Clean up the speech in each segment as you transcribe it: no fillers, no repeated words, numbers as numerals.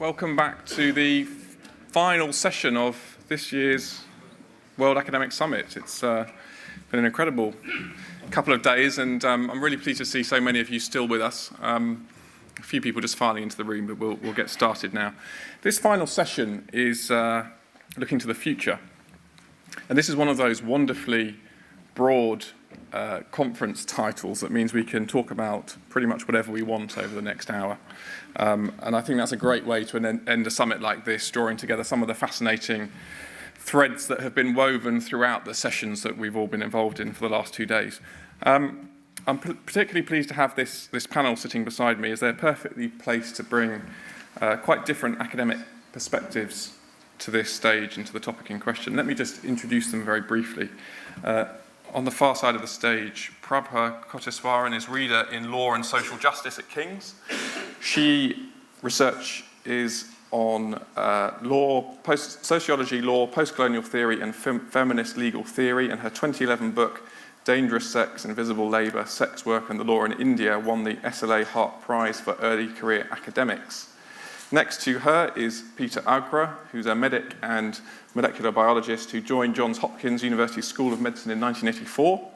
Welcome back to the final session of this year's World Academic Summit. It's been an incredible couple of days, and I'm really pleased to see so many of you still with us. A few people just filing into the room, but we'll get started now. This final session is looking to the future, and this is one of those wonderfully broad conference titles that means we can talk about pretty much whatever we want over the next hour. And I think that's a great way to end a summit like this, drawing together some of the fascinating threads that have been woven throughout the sessions that we've all been involved in for the last 2 days. I'm particularly pleased to have this panel sitting beside me, as they're perfectly placed to bring quite different academic perspectives to this stage and to the topic in question. Let me just introduce them very briefly. On the far side of the stage, Prabha Kotiswaran is Reader in Law and Social Justice at King's. She research is on sociology, law, post-colonial theory, and feminist legal theory, and her 2011 book, Dangerous Sex, Invisible Labour, Sex Work and the Law in India, won the SLA Hart Prize for Early Career Academics. Next to her is Peter Agre, who's a medic and molecular biologist who joined Johns Hopkins University School of Medicine in 1984.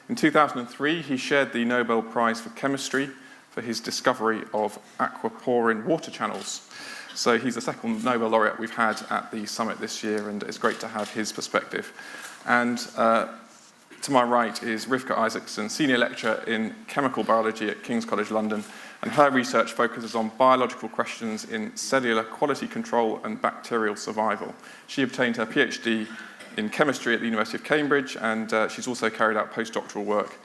In 2003, he shared the Nobel Prize for Chemistry for his discovery of aquaporin water channels. So he's the second Nobel laureate we've had at the summit this year, and it's great to have his perspective. And to my right is Rivka Isaacson, Senior Lecturer in Chemical Biology at King's College London, and her research focuses on biological questions in cellular quality control and bacterial survival. She obtained her PhD in chemistry at the University of Cambridge, and she's also carried out postdoctoral work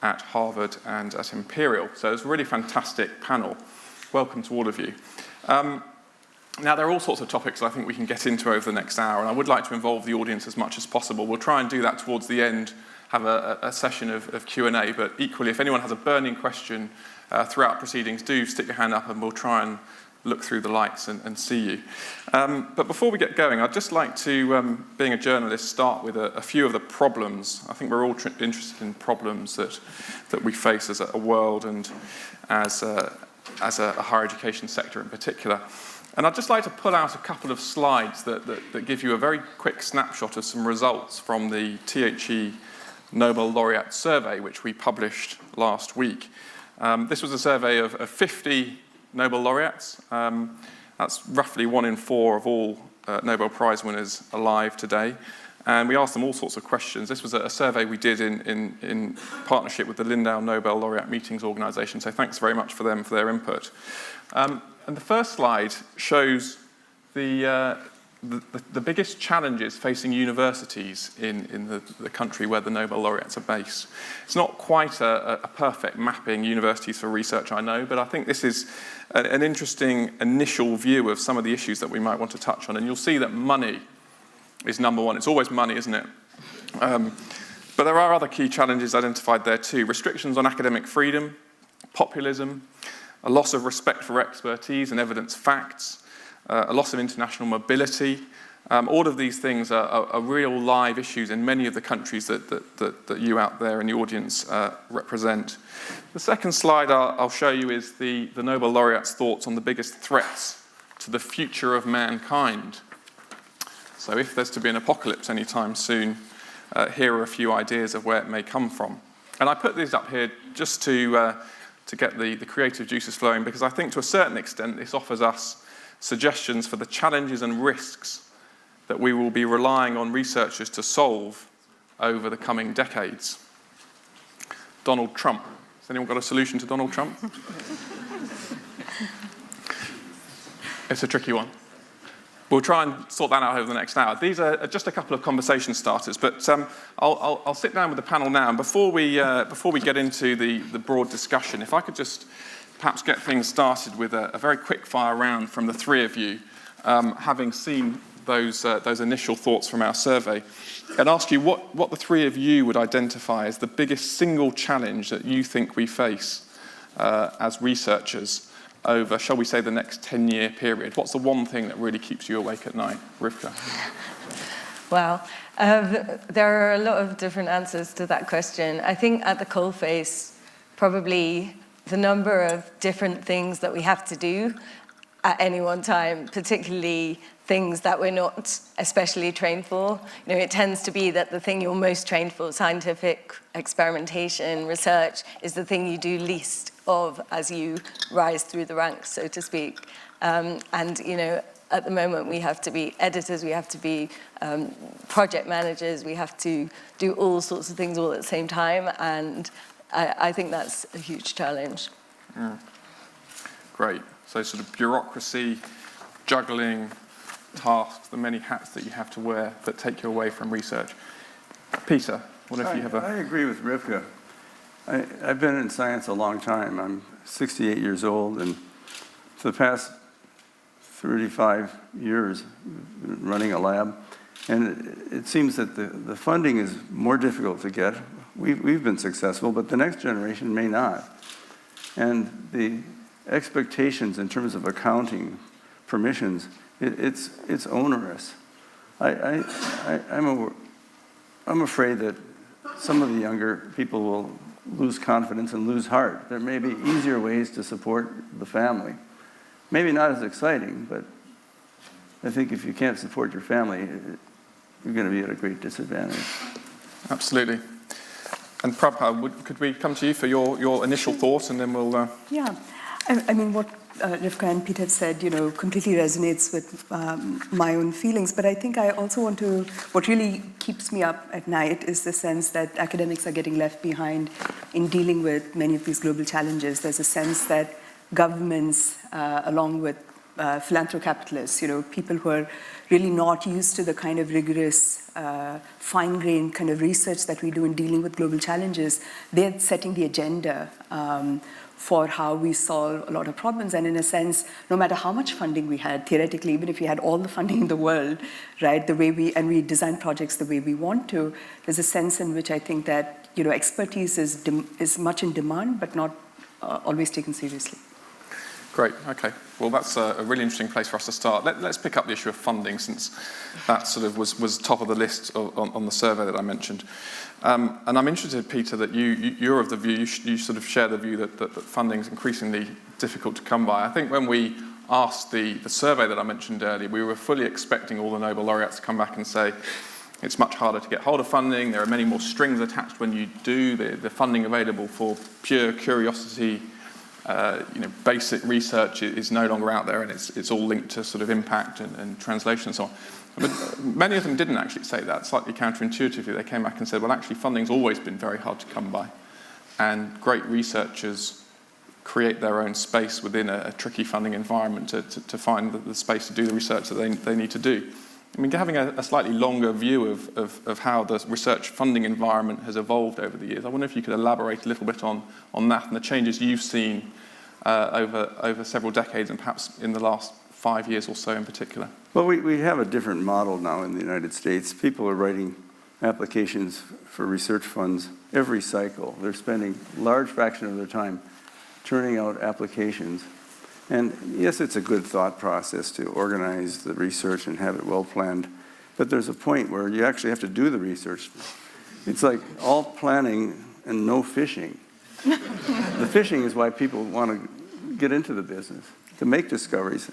at Harvard and at Imperial. So it's a really fantastic panel. Welcome to all of you. Now, there are all sorts of topics I think we can get into over the next hour, and I would like to involve the audience as much as possible. We'll try and do that towards the end, have a session of Q&A, but equally, if anyone has a burning question throughout proceedings, do stick your hand up and we'll try and look through the lights and see you. But before we get going, I'd just like to, being a journalist, start with a few of the problems. I think we're all interested in problems that we face as a world and as a higher education sector in particular. And I'd just like to pull out a couple of slides that give you a very quick snapshot of some results from the THE Nobel laureate survey, which we published last week. This was a survey of 50 Nobel laureates. That's roughly 1 in 4 of all Nobel Prize winners alive today. And we asked them all sorts of questions. This was a survey we did in partnership with the Lindau Nobel Laureate Meetings Organization, so thanks very much for them for their input. And the first slide shows the biggest challenges facing universities in the country where the Nobel laureates are based. It's not quite a perfect mapping, universities for research, I know, but I think this is an interesting initial view of some of the issues that we might want to touch on. And you'll see that money is number one. It's always money, isn't it? But there are other key challenges identified there too. Restrictions on academic freedom, populism, a loss of respect for expertise and evidence facts, a loss of international mobility. All of these things are real live issues in many of the countries that you out there in the audience represent. The second slide I'll show you is the Nobel laureates' thoughts on the biggest threats to the future of mankind. So if there's to be an apocalypse anytime soon, here are a few ideas of where it may come from. And I put these up here just to get the creative juices flowing, because I think to a certain extent this offers us suggestions for the challenges and risks that we will be relying on researchers to solve over the coming decades. Donald Trump. Has anyone got a solution to Donald Trump? It's a tricky one. We'll try and sort that out over the next hour. These are just a couple of conversation starters, but I'll sit down with the panel now. And before we get into the broad discussion, if I could just perhaps get things started with a very quick fire round from the three of you, having seen those initial thoughts from our survey, and ask you what the three of you would identify as the biggest single challenge that you think we face as researchers over, shall we say, the next 10-year period. What's the one thing that really keeps you awake at night? Rivka. Well, there are a lot of different answers to that question. I think at the coalface, probably the number of different things that we have to do at any one time, particularly things that we're not especially trained for. It tends to be that the thing you're most trained for, scientific experimentation, research, is the thing you do least of as you rise through the ranks, so to speak. At the moment, we have to be editors, we have to be project managers, we have to do all sorts of things all at the same time, and I think that's a huge challenge. Great. So sort of bureaucracy, juggling tasks, the many hats that you have to wear that take you away from research. Peter, what if you have I agree with Rivka. I've been in science a long time. I'm 68 years old, and for the past 35 years running a lab, and it seems that the funding is more difficult to get. We've been successful, but the next generation may not. And the expectations in terms of accounting, permissions, it's onerous. I'm afraid that some of the younger people will lose confidence and lose heart. There may be easier ways to support the family. Maybe not as exciting, but I think if you can't support your family, you're going to be at a great disadvantage. Absolutely. And Prabha, could we come to you for your initial thoughts, and then we'll... Yeah. I mean, what Rivka and Peter have said, completely resonates with my own feelings. But I think I also want to, what really keeps me up at night is the sense that academics are getting left behind in dealing with many of these global challenges. There's a sense that governments, along with philanthrocapitalists, people who are really not used to the kind of rigorous, fine-grained kind of research that we do in dealing with global challenges, they're setting the agenda for how we solve a lot of problems. And in a sense, no matter how much funding we had, theoretically, even if we had all the funding in the world, right, we design projects the way we want to, there's a sense in which I think that, expertise is much in demand, but not always taken seriously. Great, okay. Well, that's a really interesting place for us to start. Let's pick up the issue of funding, since that sort of was top of the list on the survey that I mentioned. And I'm interested, Peter, that you're of the view, you sort of share the view that funding is increasingly difficult to come by. I think when we asked the survey that I mentioned earlier, we were fully expecting all the Nobel laureates to come back and say, it's much harder to get hold of funding, there are many more strings attached when you do, the funding available for pure curiosity, basic research is no longer out there, and it's all linked to sort of impact and translation and so on. But many of them didn't actually say that. Slightly counterintuitively, they came back and said, well, actually, funding's always been very hard to come by. And great researchers create their own space within a tricky funding environment to find the space to do the research that they need to do. I mean, having a slightly longer view of how the research funding environment has evolved over the years, I wonder if you could elaborate a little bit on that and the changes you've seen over several decades, and perhaps in the last 5 years or so in particular. Well, we have a different model now in the United States. People are writing applications for research funds every cycle. They're spending a large fraction of their time turning out applications. And yes, it's a good thought process to organize the research and have it well planned, but there's a point where you actually have to do the research. It's like all planning and no fishing. The fishing is why people want to get into the business, to make discoveries.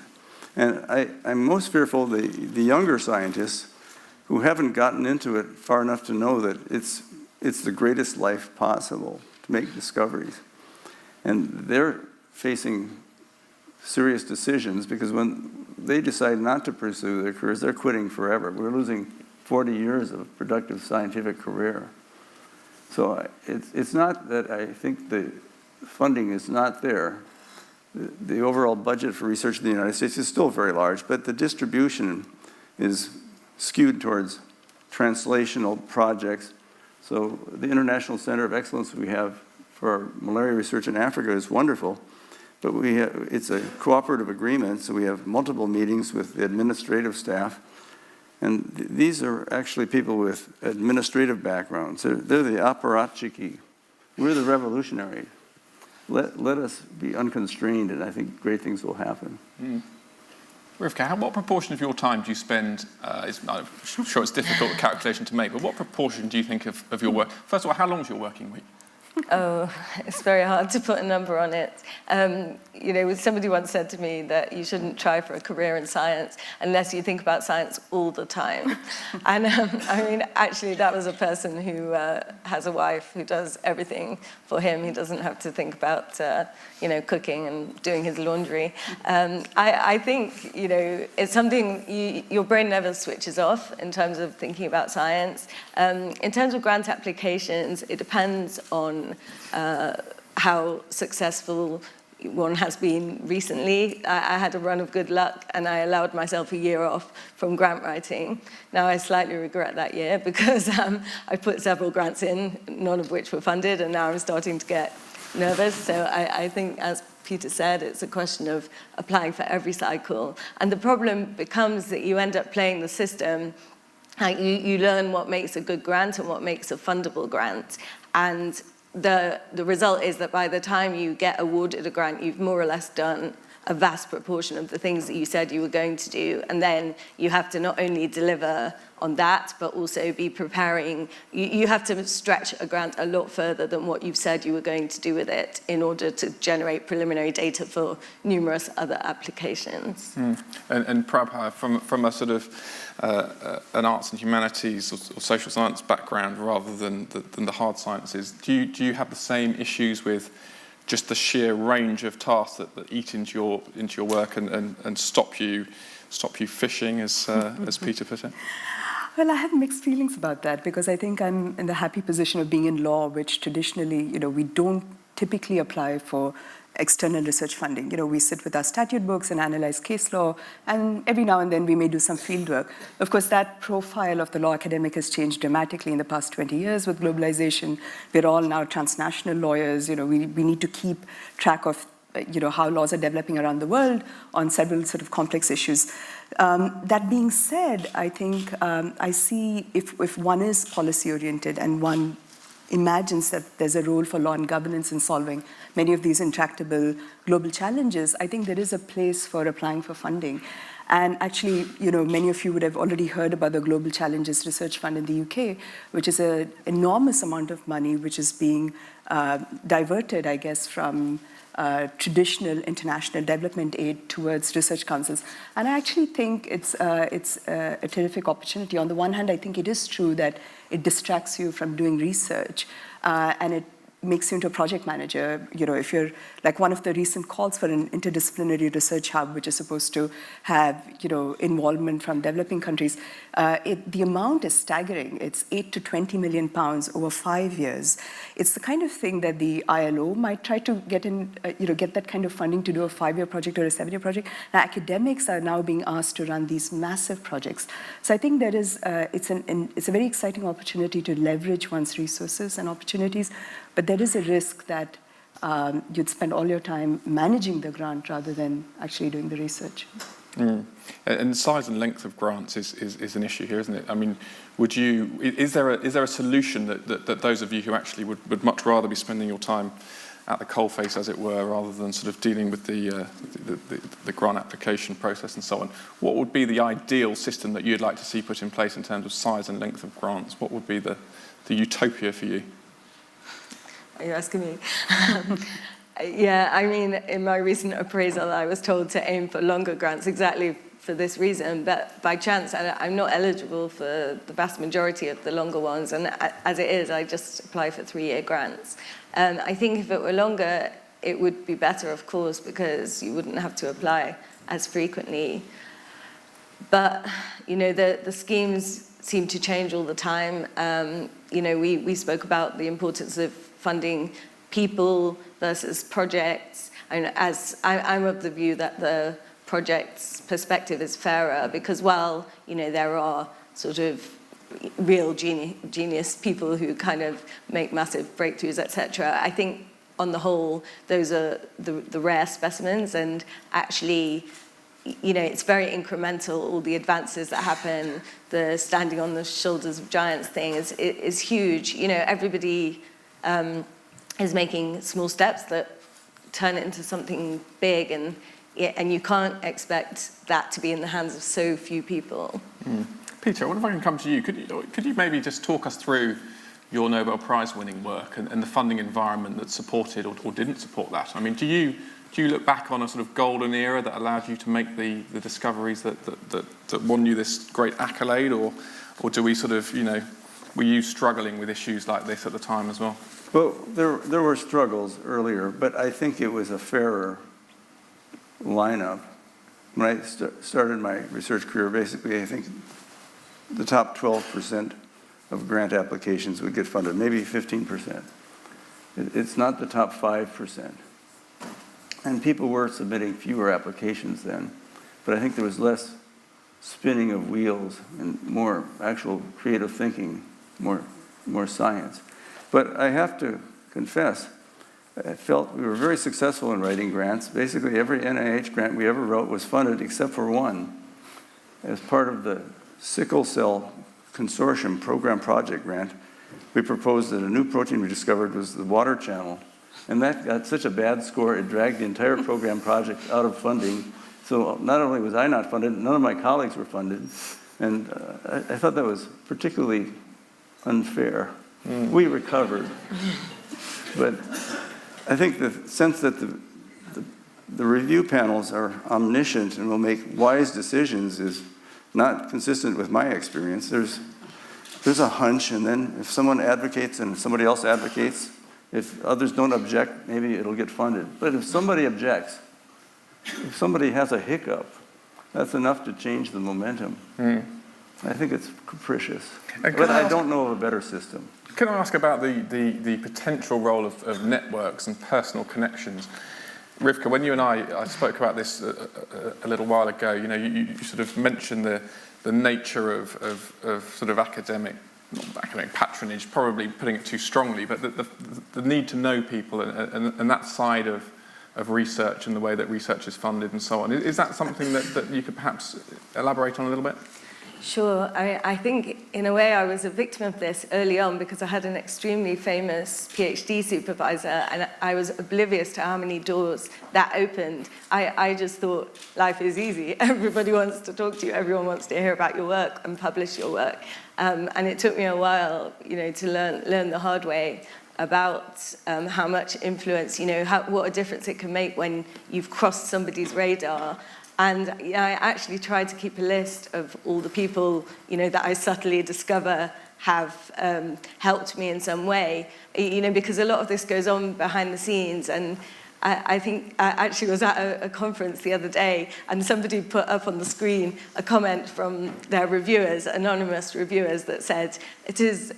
And I'm most fearful the younger scientists who haven't gotten into it far enough to know that it's the greatest life possible to make discoveries. And they're facing serious decisions, because when they decide not to pursue their careers, they're quitting forever. We're losing 40 years of productive scientific career. So it's not that I think the funding is not there. The overall budget for research in the United States is still very large, but the distribution is skewed towards translational projects. So the International Center of Excellence we have for our malaria research in Africa is wonderful, but it's a cooperative agreement, so we have multiple meetings with the administrative staff. And these are actually people with administrative backgrounds. They're the apparatchiki. We're the revolutionaries. Let us be unconstrained, and I think great things will happen. Rivka, what proportion of your time do you spend, I'm sure it's a difficult calculation to make, but what proportion do you think of your work? First of all, how long is your working week? Oh, it's very hard to put a number on it. Somebody once said to me that you shouldn't try for a career in science unless you think about science all the time. And actually, that was a person who has a wife who does everything for him. He doesn't have to think about, cooking and doing his laundry. I think, it's something your brain never switches off in terms of thinking about science. In terms of grant applications, it depends on how successful one has been recently. I had a run of good luck and I allowed myself a year off from grant writing. Now I slightly regret that year because I put several grants in, none of which were funded, and now I'm starting to get nervous. So I think, as Peter said, it's a question of applying for every cycle. And the problem becomes that you end up playing the system. You learn what makes a good grant and what makes a fundable grant. And the result is that by the time you get awarded a grant, you've more or less done a vast proportion of the things that you said you were going to do. And then you have to not only deliver on that, but also be preparing. You have to stretch a grant a lot further than what you've said you were going to do with it in order to generate preliminary data for numerous other applications. And Prabha, from a sort of an arts and humanities or social science background rather than the hard sciences, do you have the same issues with just the sheer range of tasks that eat into your work and stop you fishing, as Peter put it? Well, I have mixed feelings about that because I think I'm in the happy position of being in law, which traditionally, we don't typically apply for external research funding. We sit with our statute books and analyze case law, and every now and then we may do some field work. Of course, that profile of the law academic has changed dramatically in the past 20 years with globalization. We're all now transnational lawyers. We need to keep track of how laws are developing around the world on several sort of complex issues. That being said, I think I see if one is policy-oriented and one imagines that there's a role for law and governance in solving many of these intractable global challenges, I think there is a place for applying for funding. And actually, many of you would have already heard about the Global Challenges Research Fund in the UK, which is an enormous amount of money which is being diverted, I guess, from traditional international development aid towards research councils. And I actually think it's a terrific opportunity. On the one hand, I think it is true that it distracts you from doing research and it makes you into a project manager. If you're like one of the recent calls for an interdisciplinary research hub, which is supposed to have, involvement from developing countries, the amount is staggering. It's 8 to 20 million pounds over 5 years. It's the kind of thing that the ILO might try to get get that kind of funding to do a 5-year project or a 7-year project. Now, academics are now being asked to run these massive projects. So I think there is, it's a very exciting opportunity to leverage one's resources and opportunities, but there is a risk that you'd spend all your time managing the grant rather than actually doing the research. And the size and length of grants is an issue here, isn't it? I mean, is there a solution that those of you who actually would much rather be spending your time at the coalface, as it were, rather than sort of dealing with the grant application process and so on? What would be the ideal system that you'd like to see put in place in terms of size and length of grants? What would be the utopia for you? Are you asking me? Yeah, I mean, in my recent appraisal, I was told to aim for longer grants exactly for this reason, but by chance, I'm not eligible for the vast majority of the longer ones, and as it is, I just apply for 3-year grants. I think if it were longer, it would be better, of course, because you wouldn't have to apply as frequently. But, the schemes seem to change all the time. We spoke about the importance of funding people versus projects. And as I'm of the view that the project's perspective is fairer because while, there are sort of real genius people who kind of make massive breakthroughs, etc., I think on the whole, those are the rare specimens, and actually, it's very incremental, all the advances that happen, the standing on the shoulders of giants thing is huge. Everybody is making small steps that turn it into something big, and you can't expect that to be in the hands of so few people. Peter, I wonder if I can come to you. Could you maybe just talk us through your Nobel Prize winning work and the funding environment that supported or didn't support that? I mean, do you look back on a sort of golden era that allowed you to make the discoveries that won you this great accolade, or do we sort of, were you struggling with issues like this at the time as well? Well, there were struggles earlier, but I think it was a fairer lineup. When I started my research career, basically, I think the top 12% of grant applications would get funded, maybe 15%. It's not the top 5%. And people were submitting fewer applications then, but I think there was less spinning of wheels and more actual creative thinking, more science. But I have to confess, I felt we were very successful in writing grants. Basically, every NIH grant we ever wrote was funded except for one. As part of the Sickle Cell Consortium Program Project Grant, we proposed that a new protein we discovered was the water channel. And that got such a bad score, it dragged the entire program project out of funding. So not only was I not funded, none of my colleagues were funded. And I thought that was particularly unfair. We recovered. But I think the sense that the review panels are omniscient and will make wise decisions is not consistent with my experience. There's a hunch, and then if someone advocates and somebody else advocates, if others don't object, maybe it'll get funded. But if somebody objects, if somebody has a hiccup, that's enough to change the momentum. I think it's capricious. But I don't know of a better system. Can I ask about the potential role of networks and personal connections? Rivka, when you and I spoke about this a little while ago, you sort of mentioned the nature of sort of academic patronage, probably putting it too strongly, but the need to know people and that side of research and the way that research is funded and so on. Is that something that you could perhaps elaborate on a little bit? Sure. I think, in a way, I was a victim of this early on because I had an extremely famous PhD supervisor and I was oblivious to how many doors that opened. I just thought life is easy. Everybody wants to talk to you. Everyone wants to hear about your work and publish your work. And it took me a while, to learn the hard way about how much influence, what a difference it can make when you've crossed somebody's radar. And I actually tried to keep a list of all the people, that I subtly discover have helped me in some way, because a lot of this goes on behind the scenes. And I think I actually was at a conference the other day, and somebody put up on the screen a comment from their reviewers, anonymous reviewers, that said, it's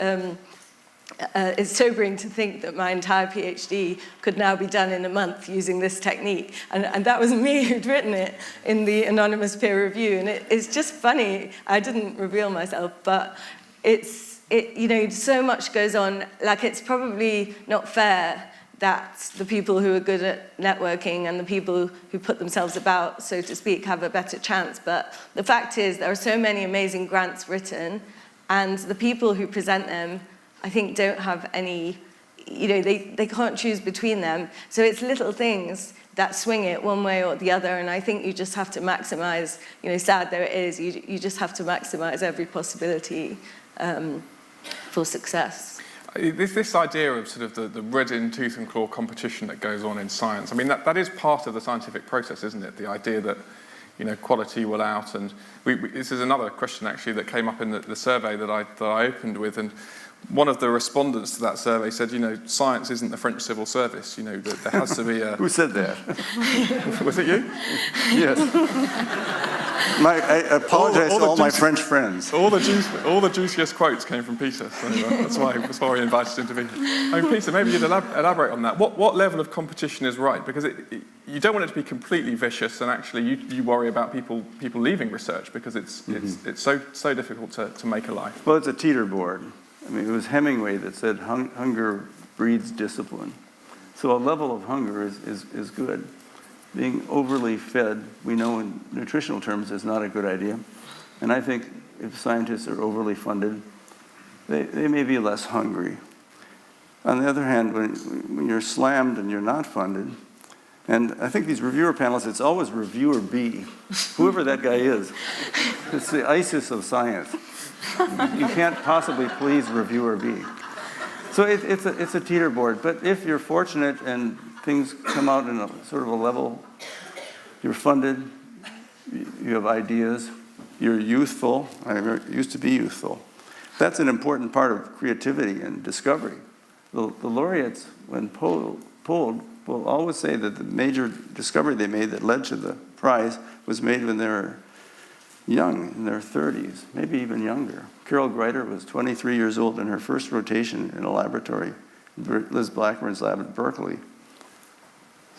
sobering to think that my entire PhD could now be done in a month using this technique. And that was me who'd written it in the anonymous peer review. And it's just funny. I didn't reveal myself, but so much goes on. Like, it's probably not fair that the people who are good at networking and the people who put themselves about, so to speak, have a better chance. But the fact is, there are so many amazing grants written, and the people who present them, I think, don't have any, they can't choose between them. So it's little things that swing it one way or the other, and I think you just have to maximize, sad though it is, you just have to maximize every possibility for success. This idea of sort of the red in tooth and claw competition that goes on in science, I mean, that is part of the scientific process, isn't it? The idea that, quality will out, and this is another question actually that came up in the survey that I opened with, and one of the respondents to that survey said, science isn't the French civil service, there has to be a... Who said that? Was it you? Yes. I apologize to all my French friends. All the juiciest quotes came from Peter, so that's why we invited him to be here. I mean, Peter, maybe you'd elaborate on that. What level of competition is right? Because you don't want it to be completely vicious, and actually you worry about people leaving research because it's so difficult to make a life. Well, it's a teeter-board. I mean, it was Hemingway that said hunger breeds discipline. So a level of hunger is good. Being overly fed, we know in nutritional terms, is not a good idea. And I think if scientists are overly funded, they may be less hungry. On the other hand, when you're slammed and you're not funded, and I think these reviewer panels, it's always reviewer B, whoever that guy is. It's the ISIS of science. You can't possibly please reviewer B. So it's a teeter-board, but if you're fortunate and things come out in a sort of a level, you're funded, you have ideas, you're youthful. I used to be youthful. That's an important part of creativity and discovery. The laureates, when polled, will always say that the major discovery they made that led to the prize was made when they were young, in their 30s, maybe even younger. Carol Greider was 23 years old in her first rotation in a laboratory, Liz Blackburn's lab at Berkeley.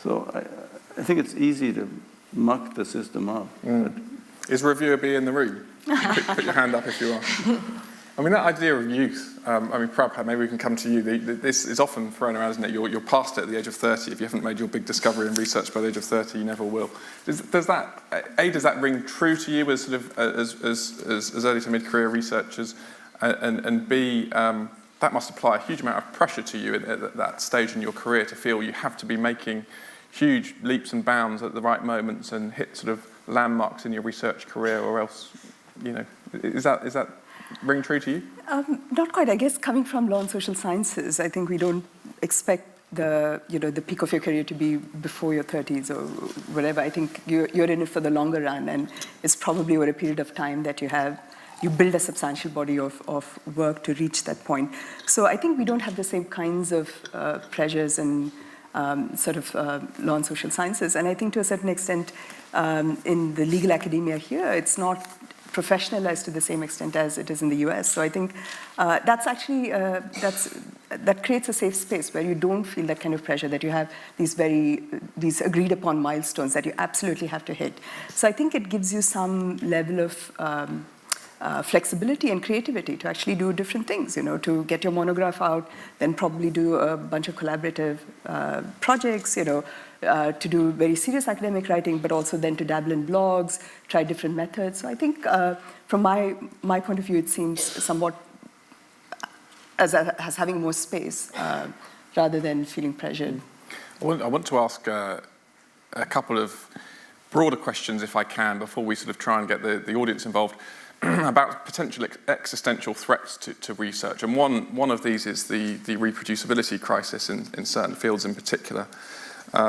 So I think it's easy to muck the system up. Is Reviewer B in the room? Put your hand up if you are. I mean, that idea of youth, Prabha, maybe we can come to you. This is often thrown around, isn't it? You're past it at the age of 30. If you haven't made your big discovery in research by the age of 30, you never will. Does that ring true to you as sort of as early to mid-career researchers? And B, that must apply a huge amount of pressure to you at that stage in your career to feel you have to be making huge leaps and bounds at the right moments and hit sort of landmarks in your research career, or else, is that ring true to you? Not quite. I guess coming from law and social sciences, I think we don't expect the peak of your career to be before your 30s or whatever. I think you're in it for the longer run, and it's probably over a period of time that you build a substantial body of work to reach that point. So I think we don't have the same kinds of pressures and law and social sciences. And I think to a certain extent, in the legal academia here, it's not professionalized to the same extent as it is in the US. So I think that's actually, that creates a safe space where you don't feel that kind of pressure, that you have these agreed upon milestones that you absolutely have to hit. So I think it gives you some level of flexibility and creativity to actually do different things, to get your monograph out, then probably do a bunch of collaborative projects, to do very serious academic writing, but also then to dabble in blogs, try different methods. So I think from my point of view, it seems somewhat as having more space rather than feeling pressured. I want to ask a couple of broader questions, if I can, before we sort of try and get the audience involved, about potential existential threats to research. And one of these is the reproducibility crisis in certain fields in particular,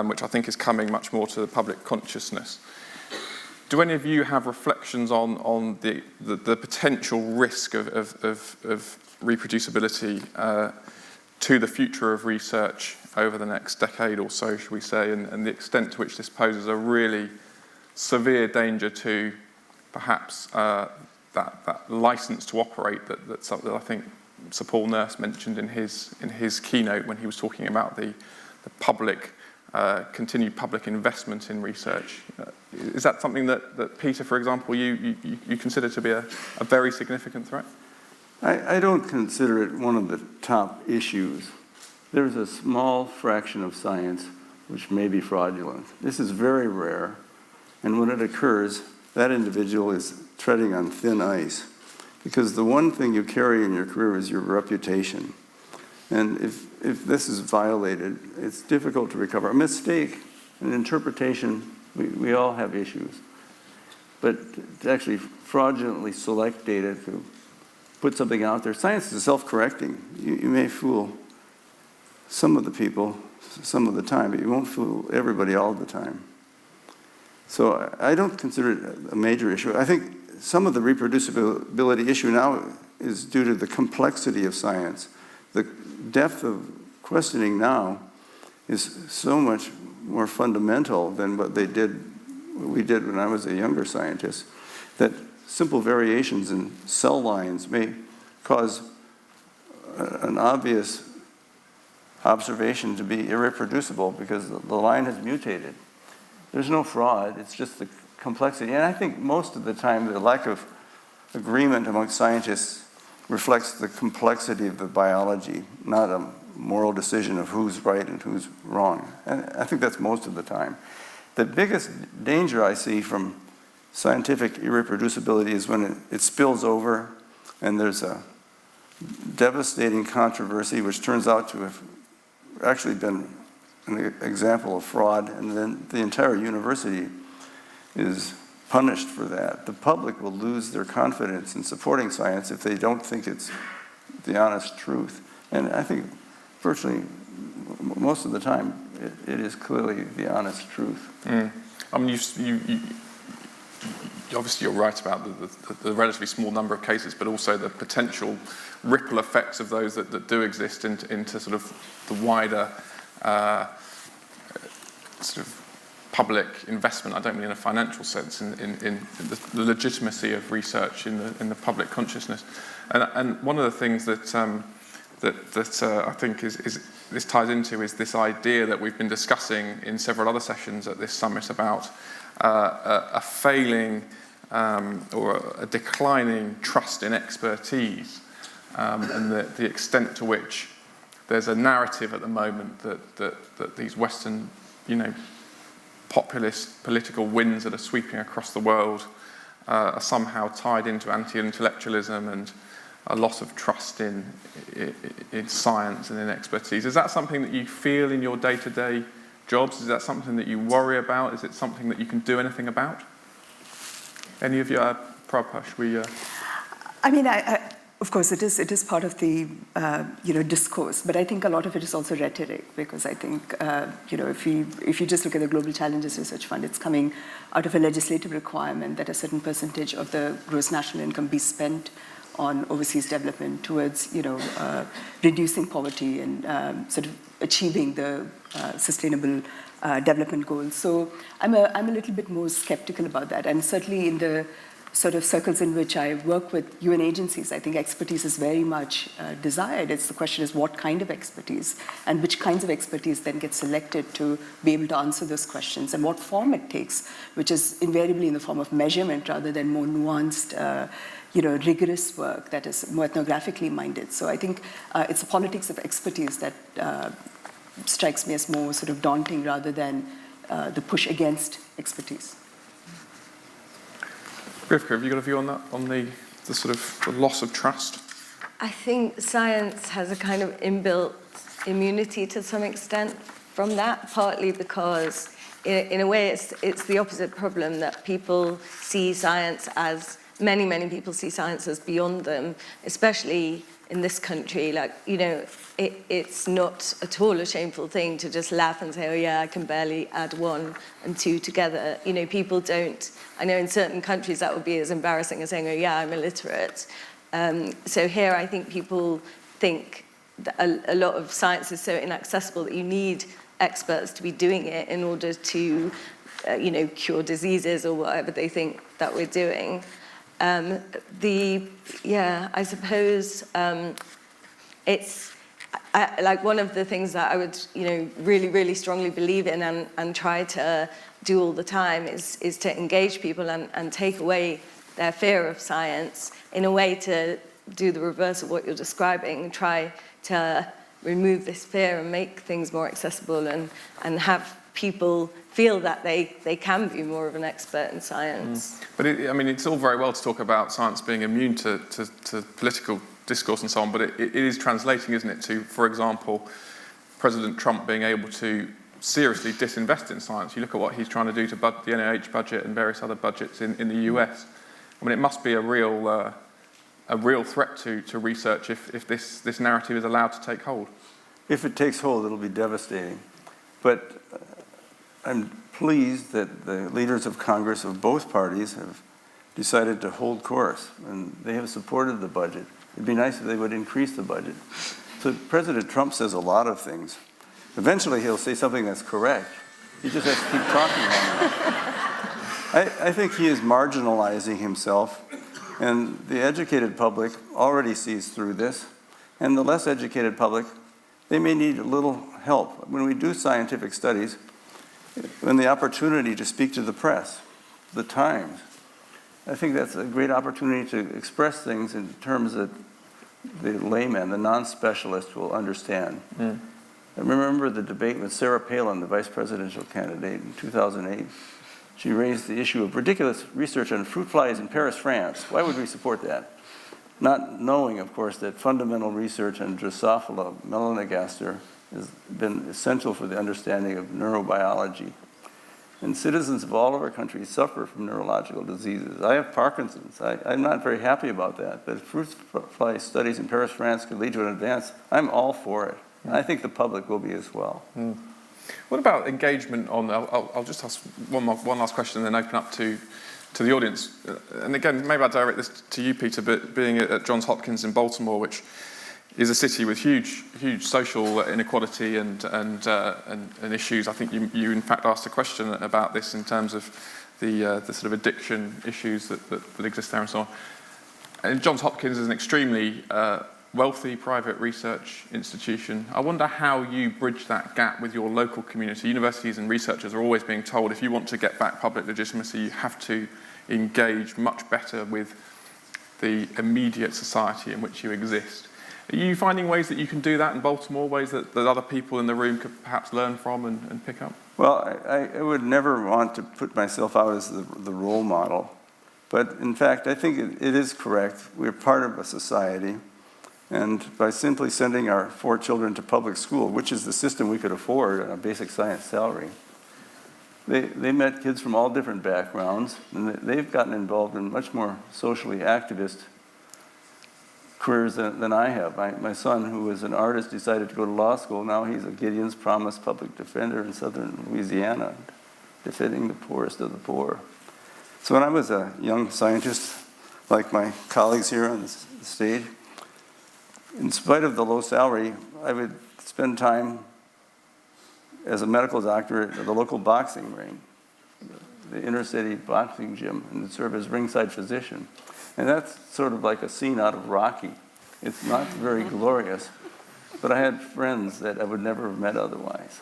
which I think is coming much more to the public consciousness. Do any of you have reflections on the potential risk of reproducibility to the future of research over the next decade or so, should we say, and the extent to which this poses a really severe danger to perhaps that license to operate that something I think Sir Paul Nurse mentioned in his keynote when he was talking about the public continued public investment in research. Is that something that Peter, for example, you consider to be a very significant threat? I don't consider it one of the top issues. There's a small fraction of science which may be fraudulent. This is very rare, and when it occurs, that individual is treading on thin ice, because the one thing you carry in your career is your reputation. And if this is violated, it's difficult to recover. A mistake, an interpretation, we all have issues. But to actually fraudulently select data to put something out there, science is self-correcting. You may fool some of the people some of the time, but you won't fool everybody all the time. So I don't consider it a major issue. I think some of the reproducibility issue now is due to the complexity of science. The depth of questioning now is so much more fundamental than what we did when I was a younger scientist, that simple variations in cell lines may cause an obvious observation to be irreproducible because the line has mutated. There's no fraud, it's just the complexity. And I think most of the time the lack of agreement among scientists reflects the complexity of the biology, not a moral decision of who's right and who's wrong. And I think that's most of the time. The biggest danger I see from scientific irreproducibility is when it spills over and there's a devastating controversy which turns out to have actually been an example of fraud, and then the entire university is punished for that. The public will lose their confidence in supporting science if they don't think it's the honest truth. And I think virtually most of the time, it is clearly the honest truth. I mean, obviously you're right about the relatively small number of cases, but also the potential ripple effects of those that do exist into sort of the wider sort of public investment. I don't mean in a financial sense, in the legitimacy of research in the public consciousness. And one of the things that I think is this ties into is this idea that we've been discussing in several other sessions at this summit about a failing or a declining trust in expertise, and the extent to which there's a narrative at the moment that these Western, populist political winds that are sweeping across the world are somehow tied into anti-intellectualism and a loss of trust in science and in expertise. Is that something that you feel in your day-to-day jobs? Is that something that you worry about? Is it something that you can do anything about? Any of you, Prabha, I mean, of course, it is part of the discourse, but I think a lot of it is also rhetoric, because I think if you just look at the Global Challenges Research Fund, it's coming out of a legislative requirement that a certain percentage of the gross national income be spent on overseas development towards reducing poverty and sort of achieving the sustainable development goals. So I'm a little bit more skeptical about that, and certainly in the sort of circles in which I work with UN agencies, I think expertise is very much desired. The question is what kind of expertise, and which kinds of expertise then get selected to be able to answer those questions, and what form it takes, which is invariably in the form of measurement rather than more nuanced, rigorous work that is more ethnographically minded. So I think it's the politics of expertise that strikes me as more sort of daunting rather than the push against expertise. Rivka, have you got a view on that, on the sort of the loss of trust? I think science has a kind of inbuilt immunity to some extent from that, partly because in a way it's the opposite problem, that people see science as, many people see science as beyond them, especially in this country. It's not at all a shameful thing to just laugh and say, oh yeah, I can barely add 1 and 2 together. People don't, I know in certain countries that would be as embarrassing as saying, oh yeah, I'm illiterate. So here I think people think that a lot of science is so inaccessible that you need experts to be doing it in order to, cure diseases or whatever they think that we're doing. I suppose it's like one of the things that I would, really, really strongly believe in and try to do all the time is to engage people and take away their fear of science in a way to do the reverse of what you're describing, and try to remove this fear and make things more accessible and have people feel that they can be more of an expert in science. But it's all very well to talk about science being immune to political discourse and so on, but it is translating, isn't it, to, for example, President Trump being able to seriously disinvest in science. You look at what he's trying to do to the NIH budget and various other budgets in the US. It must be a real threat to research if this narrative is allowed to take hold. If it takes hold, it'll be devastating. But I'm pleased that the leaders of Congress of both parties have decided to hold course, and they have supported the budget. It'd be nice if they would increase the budget. So President Trump says a lot of things. Eventually he'll say something that's correct. He just has to keep talking about it. I think he is marginalizing himself, and the educated public already sees through this, and the less educated public, they may need a little help. When we do scientific studies, when the opportunity to speak to the press, the Times, I think that's a great opportunity to express things in terms that the layman, the non-specialist, will understand. I remember the debate with Sarah Palin, the vice presidential candidate, in 2008. She raised the issue of ridiculous research on fruit flies in Paris, France. Why would we support that? Not knowing, of course, that fundamental research on Drosophila melanogaster has been essential for the understanding of neurobiology. And citizens of all of our countries suffer from neurological diseases. I have Parkinson's. I'm not very happy about that. But if fruit fly studies in Paris, France could lead to an advance, I'm all for it. And I think the public will be as well. What about engagement on, I'll just ask one last question and then open up to the audience. And again, maybe I'll direct this to you, Peter, but being at Johns Hopkins in Baltimore, which is a city with huge social inequality and issues. I think you in fact asked a question about this in terms of the sort of addiction issues that exist there and so on. And Johns Hopkins is an extremely wealthy private research institution. I wonder how you bridge that gap with your local community. Universities and researchers are always being told if you want to get back public legitimacy, you have to engage much better with the immediate society in which you exist. Are you finding ways that you can do that in Baltimore, ways that other people in the room could perhaps learn from and pick up? Well, I would never want to put myself out as the role model. But in fact, I think it is correct. We're part of a society. And by simply sending our 4 children to public school, which is the system we could afford on a basic science salary, they met kids from all different backgrounds, and they've gotten involved in much more socially activist careers than I have. My son, who was an artist, decided to go to law school. Now he's a Gideon's Promise public defender in southern Louisiana, defending the poorest of the poor. So when I was a young scientist, like my colleagues here on the stage, in spite of the low salary, I would spend time as a medical doctor at the local boxing ring, the inner city boxing gym, and serve as ringside physician. And that's sort of like a scene out of Rocky. It's not very glorious, but I had friends that I would never have met otherwise.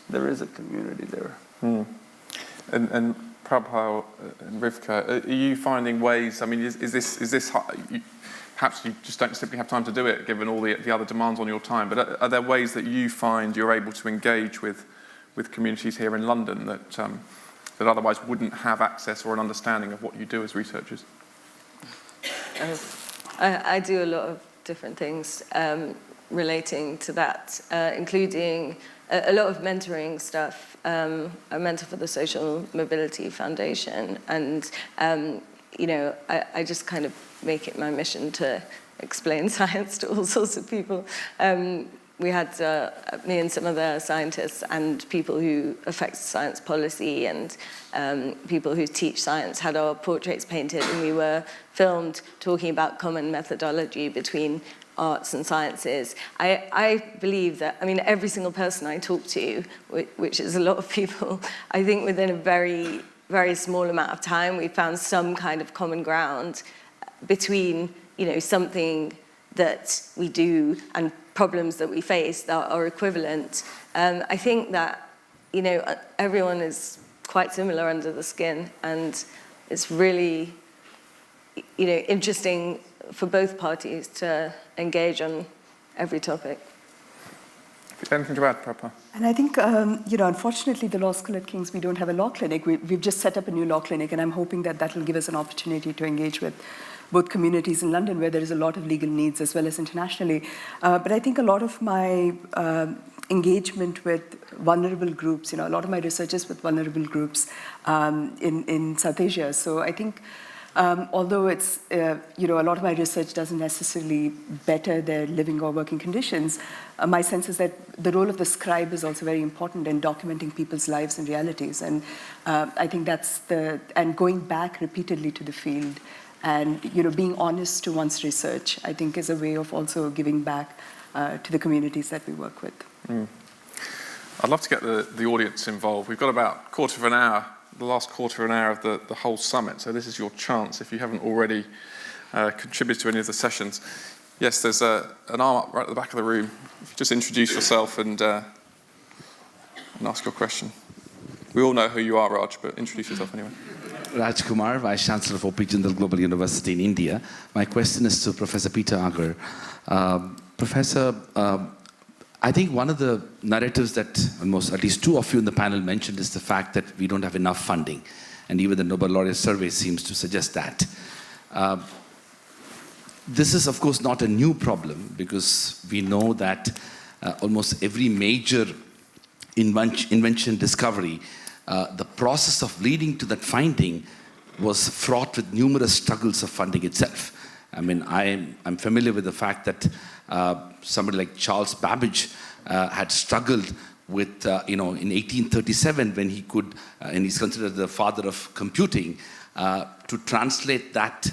There is a community there. And Prabha and Rivka, are you finding ways, I mean, is this perhaps you just don't simply have time to do it given all the other demands on your time, but are there ways that you find you're able to engage with communities here in London that otherwise wouldn't have access or an understanding of what you do as researchers? I do a lot of different things relating to that, including a lot of mentoring stuff. I'm a mentor for the Social Mobility Foundation, and I just kind of make it my mission to explain science to all sorts of people. We had me and some other scientists and people who affect science policy and people who teach science had our portraits painted, and we were filmed talking about common methodology between arts and sciences. I believe that, I mean, every single person I talk to, which is a lot of people, I think within a very, very small amount of time, we found some kind of common ground between, something that we do and problems that we face that are equivalent. I think that, everyone is quite similar under the skin, and it's really, interesting for both parties to engage on every topic. Anything to add, Prabha? And I think, unfortunately, the law school at King's, we don't have a law clinic. We've just set up a new law clinic, and I'm hoping that will give us an opportunity to engage with both communities in London, where there is a lot of legal needs, as well as internationally. But I think a lot of my engagement with vulnerable groups, a lot of my research is with vulnerable groups in South Asia. So I think, although it's, a lot of my research doesn't necessarily better their living or working conditions, my sense is that the role of the scribe is also very important in documenting people's lives and realities. And I think and going back repeatedly to the field and, being honest to one's research, I think is a way of also giving back to the communities that we work with. I'd love to get the audience involved. We've got about the last quarter of an hour of the whole summit. So this is your chance, if you haven't already contributed to any of the sessions. Yes, there's an arm up right at the back of the room. If you just introduce yourself and ask your question. We all know who you are, Raj, but introduce yourself anyway. Raj Kumar, Vice Chancellor of O.P. Jindal Global University in India. My question is to Professor Peter Agre. Professor, I think one of the narratives that at least 2 of you in the panel mentioned is the fact that we don't have enough funding. And even the Nobel laureate survey seems to suggest that. This is, of course, not a new problem, because we know that almost every major invention discovery the process of leading to that finding was fraught with numerous struggles of funding itself. I mean, I'm familiar with the fact that somebody like Charles Babbage had struggled with, in 1837, when he could, and he's considered the father of computing, to translate that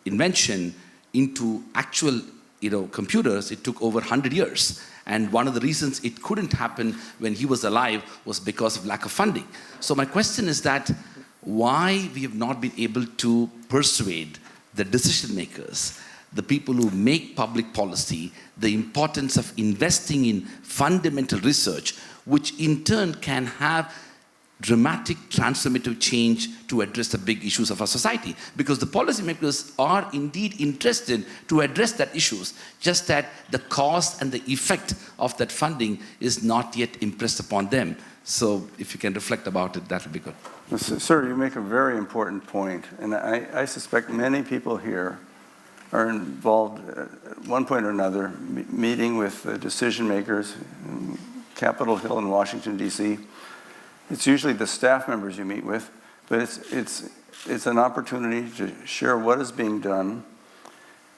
invention into actual, computers. It took over 100 years. And one of the reasons it couldn't happen when he was alive was because of lack of funding. So my question is that why we have not been able to persuade the decision makers, the people who make public policy, the importance of investing in fundamental research, which in turn can have dramatic transformative change to address the big issues of our society. Because the policymakers are indeed interested to address that issues, just that the cost and the effect of that funding is not yet impressed upon them. So if you can reflect about it, that would be good. Sir, you make a very important point, and I suspect many people here are involved at one point or another, meeting with decision makers in Capitol Hill in Washington, D.C. It's usually the staff members you meet with, but it's an opportunity to share what is being done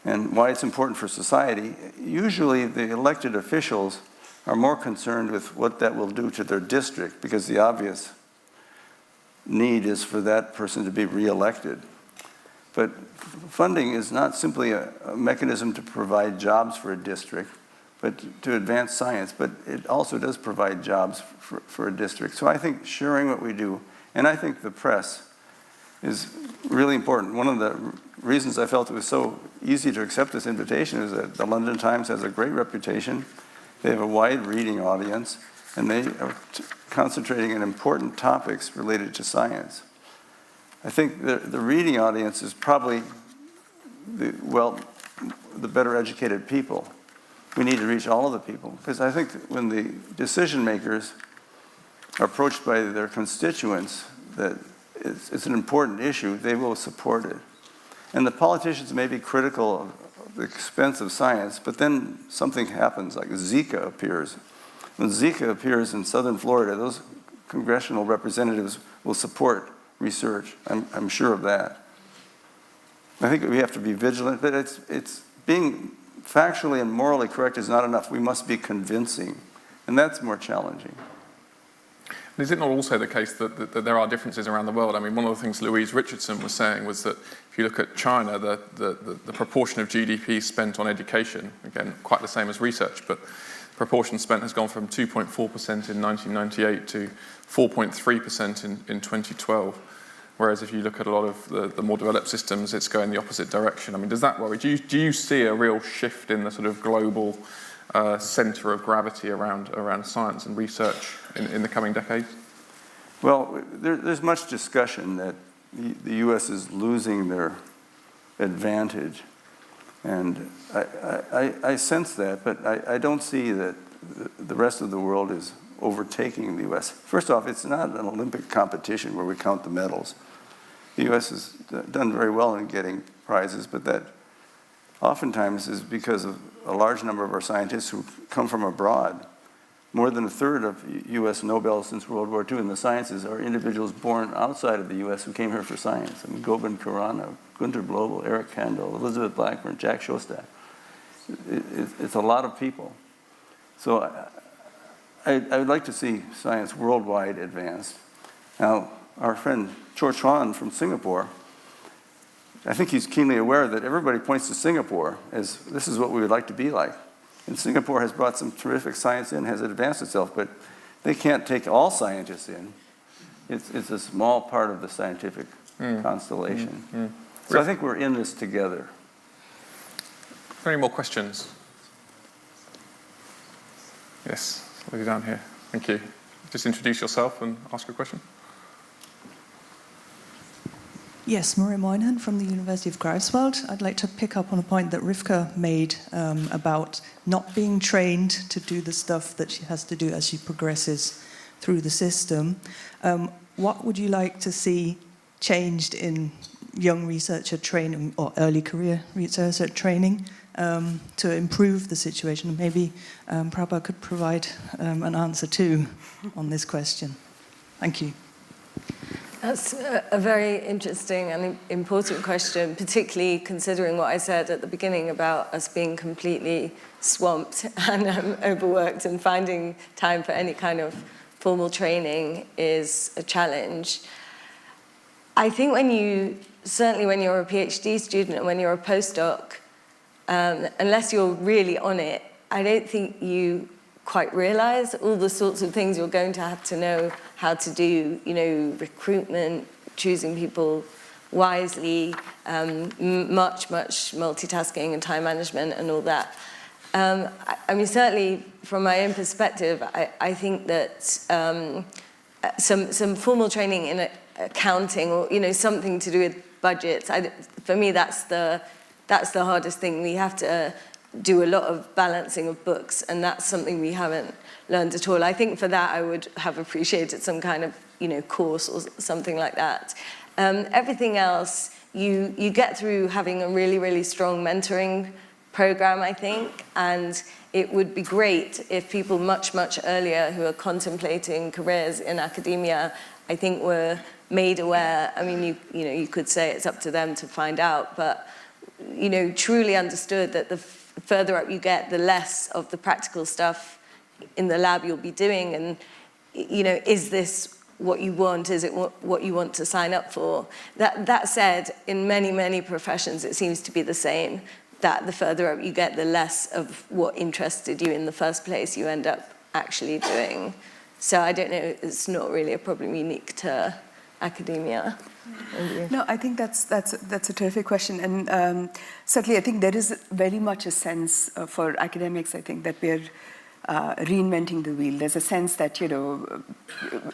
and why it's important for society. Usually the elected officials are more concerned with what that will do to their district, because the obvious need is for that person to be reelected. But funding is not simply a mechanism to provide jobs for a district, but to advance science, but it also does provide jobs for a district. So I think sharing what we do, and I think the press is really important. One of the reasons I felt it was so easy to accept this invitation is that the London Times has a great reputation. They have a wide reading audience, and they are concentrating on important topics related to science. I think the reading audience is probably the better educated people. We need to reach all of the people, because I think that when the decision makers are approached by their constituents that it's an important issue, they will support it. And the politicians may be critical of the expense of science, but then something happens, like Zika appears. When Zika appears in southern Florida, those congressional representatives will support research. I'm sure of that. I think we have to be vigilant, but it's being factually and morally correct is not enough. We must be convincing, and that's more challenging. Is it not also the case that there are differences around the world? I mean, one of the things Louise Richardson was saying was that if you look at China, the proportion of GDP spent on education, again, quite the same as research, but proportion spent has gone from 2.4% in 1998 to 4.3% in 2012. Whereas if you look at a lot of the more developed systems, it's going the opposite direction. I mean, does that worry? Do you see a real shift in the sort of global center of gravity around science and research in the coming decades? Well, there's much discussion that the U.S. is losing their advantage. And I sense that, but I don't see that the rest of the world is overtaking the U.S. First off, it's not an Olympic competition where we count the medals. The U.S. has done very well in getting prizes, but that oftentimes is because of a large number of our scientists who come from abroad. More than a third of U.S. Nobel since World War II in the sciences are individuals born outside of the U.S. who came here for science. I mean, Gobind Khurana, Günter Blobel, Eric Kandel, Elizabeth Blackburn, Jack Shostak. It's a lot of people. So I would like to see science worldwide advanced. Now, our friend Cho Chuan from Singapore, I think he's keenly aware that everybody points to Singapore as this is what we would like to be like. And Singapore has brought some terrific science in, has advanced itself, but they can't take all scientists in. It's a small part of the scientific constellation. So I think we're in this together. Any more questions? Yes, lady down here. Thank you. Just introduce yourself and ask a question. Yes, Maria Moynihan from the University of Greifswald. I'd like to pick up on a point that Rivka made about not being trained to do the stuff that she has to do as she progresses through the system. What would you like to see changed in young researcher training or early career researcher training to improve the situation? Maybe Prabha could provide an answer too on this question. Thank you. That's a very interesting and important question, particularly considering what I said at the beginning about us being completely swamped and overworked, and finding time for any kind of formal training is a challenge. I think certainly when you're a PhD student and when you're a postdoc, unless you're really on it, I don't think you quite realize all the sorts of things you're going to have to know how to do, recruitment, choosing people wisely, much multitasking and time management and all that. I mean, certainly from my own perspective, I think that some formal training in accounting or, something to do with budgets, for me, that's the hardest thing. We have to do a lot of balancing of books, and that's something we haven't learned at all. I think for that I would have appreciated some kind of course or something like that. Everything else you get through having a really strong mentoring program, I think, and it would be great if people much earlier who are contemplating careers in academia, I think, were made aware. I mean, you could say it's up to them to find out, but truly understood that the further up you get, the less of the practical stuff in the lab you'll be doing, and is this what you want? Is it what you want to sign up for? That said, in many professions it seems to be the same, that the further up you get, the less of what interested you in the first place you end up actually doing. So I don't know, it's not really a problem unique to academia. No, I think that's a terrific question, and certainly I think there is very much a sense for academics, I think, that we're reinventing the wheel. There's a sense that,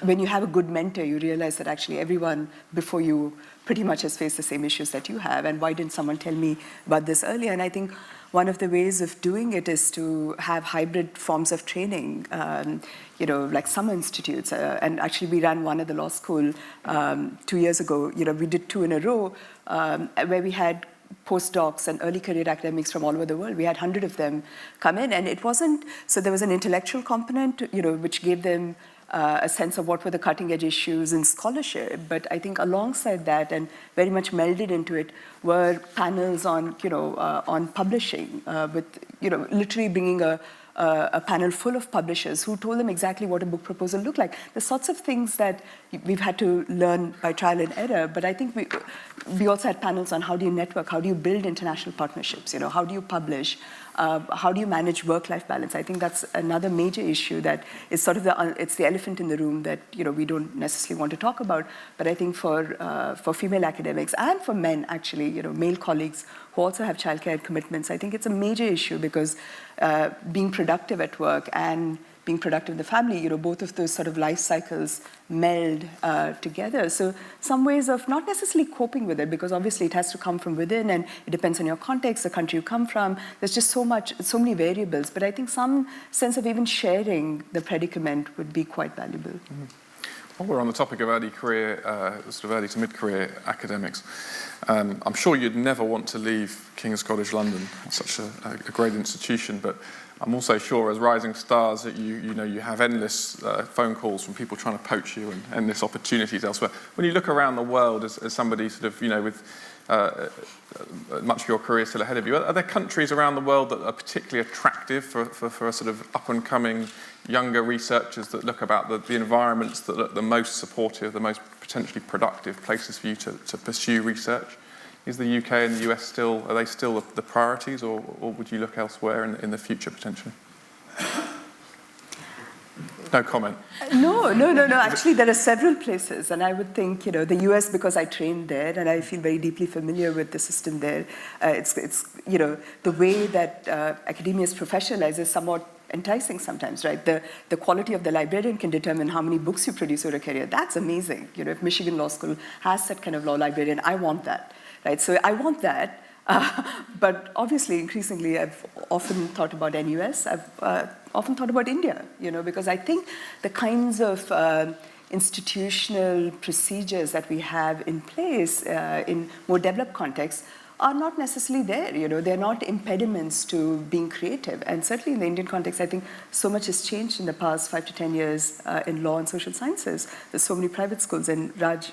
when you have a good mentor, you realize that actually everyone before you pretty much has faced the same issues that you have, and why didn't someone tell me about this earlier? And I think one of the ways of doing it is to have hybrid forms of training, like summer institutes. And actually, we ran one at the law school 2 years ago. We did 2 in a row where we had postdocs and early career academics from all over the world. We had 100 of them come in, and it wasn't, so there was an intellectual component, which gave them a sense of what were the cutting edge issues in scholarship. But I think alongside that, and very much melded into it, were panels on, on publishing, with, literally bringing a panel full of publishers who told them exactly what a book proposal looked like. The sorts of things that we've had to learn by trial and error, but I think we also had panels on how do you network, how do you build international partnerships, how do you publish, how do you manage work-life balance? I think that's another major issue that is sort of it's the elephant in the room that we don't necessarily want to talk about. But I think for female academics and for men, actually, male colleagues who also have childcare commitments, I think it's a major issue because being productive at work and being productive in the family, both of those sort of life cycles meld together. So some ways of not necessarily coping with it, because obviously it has to come from within and it depends on your context, the country you come from. There's just so many variables. But I think some sense of even sharing the predicament would be quite valuable. Mm-hmm. While we're on the topic of early career, sort of early to mid-career academics, I'm sure you'd never want to leave King's College London. It's such a great institution, but I'm also sure as rising stars that you have endless phone calls from people trying to poach you and endless opportunities elsewhere. When you look around the world as somebody sort of, with much of your career still ahead of you, are there countries around the world that are particularly attractive for a sort of up-and-coming younger researchers that look about the environments that are the most supportive, the most potentially productive places for you to pursue research? Is the UK and the US are they still the priorities, or would you look elsewhere in the future potentially? No comment. No. Actually, there are several places, and I would think, the US, because I trained there and I feel very deeply familiar with the system there. It's the way that academia is professionalized is somewhat enticing sometimes, right? The quality of the librarian can determine how many books you produce over a career. That's amazing. If Michigan Law School has that kind of law librarian, I want that, right? So I want that. But obviously, increasingly, I've often thought about NUS. I've often thought about India, because I think the kinds of institutional procedures that we have in place in more developed contexts are not necessarily there. They're not impediments to being creative. And certainly in the Indian context, I think so much has changed in the past 5 to 10 years in law and social sciences. There's so many private schools, and Raj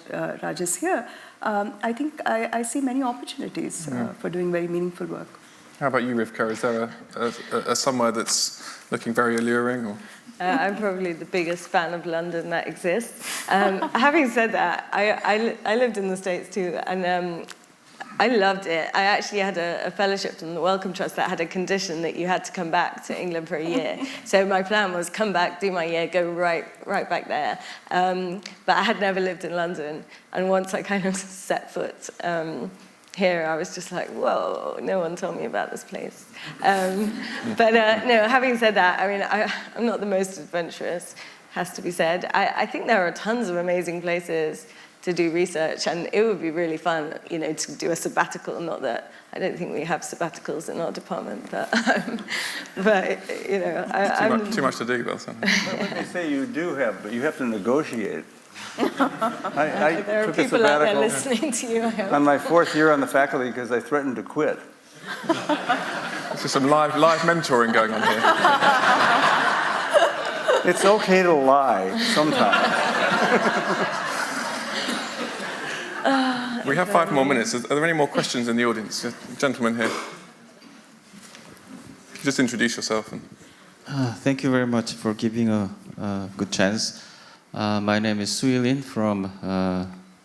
is here. I think I see many opportunities for doing very meaningful work. How about you, Rivka? Is there a somewhere that's looking very alluring? Or? I'm probably the biggest fan of London that exists. Having said that, I lived in the States too, and I loved it. I actually had a fellowship from the Wellcome Trust that had a condition that you had to come back to England for a year. So my plan was come back, do my year, go right back there. But I had never lived in London, and once I kind of set foot here, I was just like, whoa, no one told me about this place. But no, having said that, I mean, I'm not the most adventurous, has to be said. I think there are tons of amazing places to do research, and it would be really fun, to do a sabbatical. Not that I don't think we have sabbaticals in our department, but too much to do, Bill. What they say you do have, but you have to negotiate. I there are took a people out there sabbatical listening to you. I hope. on my 4th year on the faculty because I threatened to quit. There's some live mentoring going on here. It's okay to lie sometimes. We have 5 more minutes. Are there any more questions in the audience? Gentleman here. Just introduce yourself. Thank you very much for giving a good chance. My name is Suilin from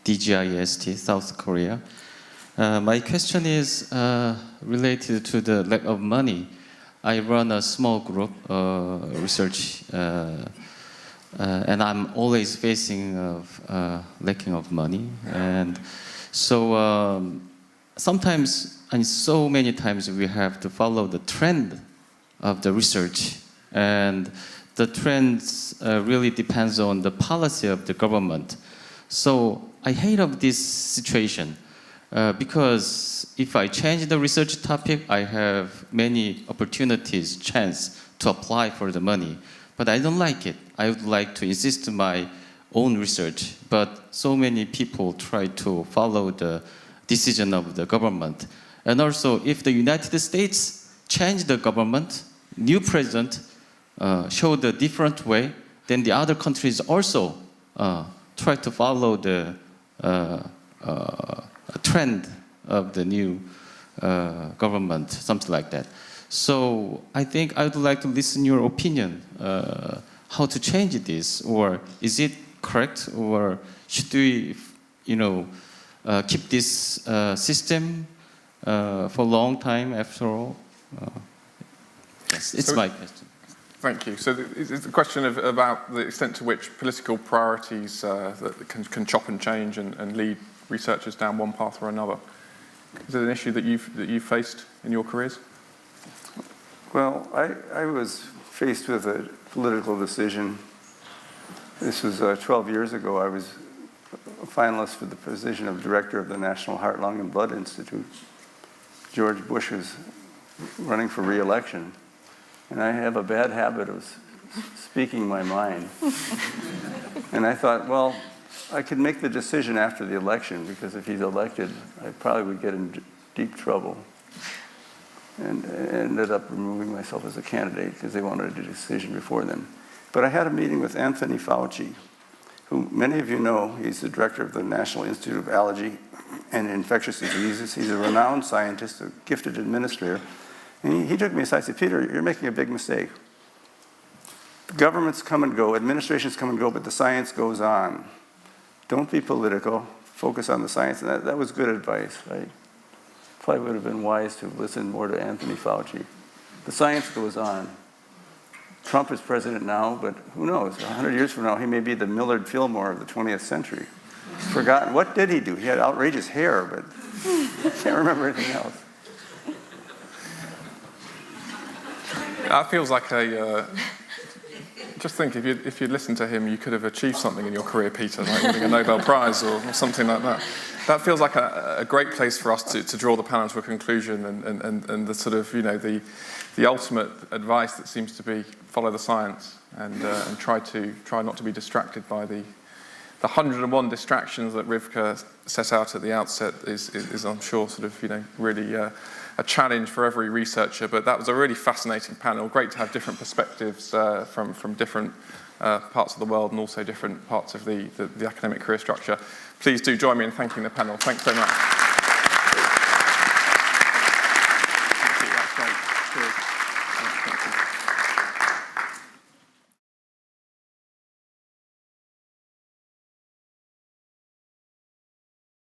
DGIST, South Korea. My question is related to the lack of money. I run a small group research, and I'm always facing lacking of money. And so sometimes, and so many times, we have to follow the trend of the research, and the trends really depends on the policy of the government. So I hate of this situation because if I change the research topic, I have many opportunities, chance to apply for the money. But I don't like it. I would like to insist on my own research. But so many people try to follow the decision of the government. And also, if the United States change the government, new president showed a different way, then the other countries also try to follow the trend of the new government, something like that. So I think I would like to listen your opinion, how to change this, or is it correct, or should we, keep this system for a long time after all? Yes, it's my question. Thank you. So it's the question about the extent to which political priorities that can chop and change and lead researchers down one path or another. Is it an issue that you've faced in your careers? Well, I was faced with a political decision. This was 12 years ago. I was a finalist for the position of director of the National Heart, Lung, and Blood Institute. George Bush was running for re-election. And I have a bad habit of speaking my mind. And I thought, well, I could make the decision after the election, because if he's elected, I probably would get in deep trouble. And ended up removing myself as a candidate because they wanted a decision before then. But I had a meeting with Anthony Fauci, who many of you know. He's the director of the National Institute of Allergy and Infectious Diseases. He's a renowned scientist, a gifted administrator. And he took me aside and said, Peter, you're making a big mistake. Governments come and go, administrations come and go, but the science goes on. Don't be political, focus on the science. And that was good advice. I probably would have been wise to listen more to Anthony Fauci. The science goes on. Trump is president now, but who knows? 100 years from now, he may be the Millard Fillmore of the 20th century. Forgotten. What did he do? He had outrageous hair, but I can't remember anything else. That feels like just think, if you'd listened to him, you could have achieved something in your career, Peter, like winning a Nobel Prize or something like that. That feels like a great place for us to draw the panel to a conclusion, and the sort of, the ultimate advice that seems to be follow the science and try not to be distracted by the the 101 distractions that Rivka set out at the outset is I'm sure, sort of, really a challenge for every researcher. But that was a really fascinating panel. Great to have different perspectives from different parts of the world and also different parts of the academic career structure. Please do join me in thanking the panel. Thanks so much.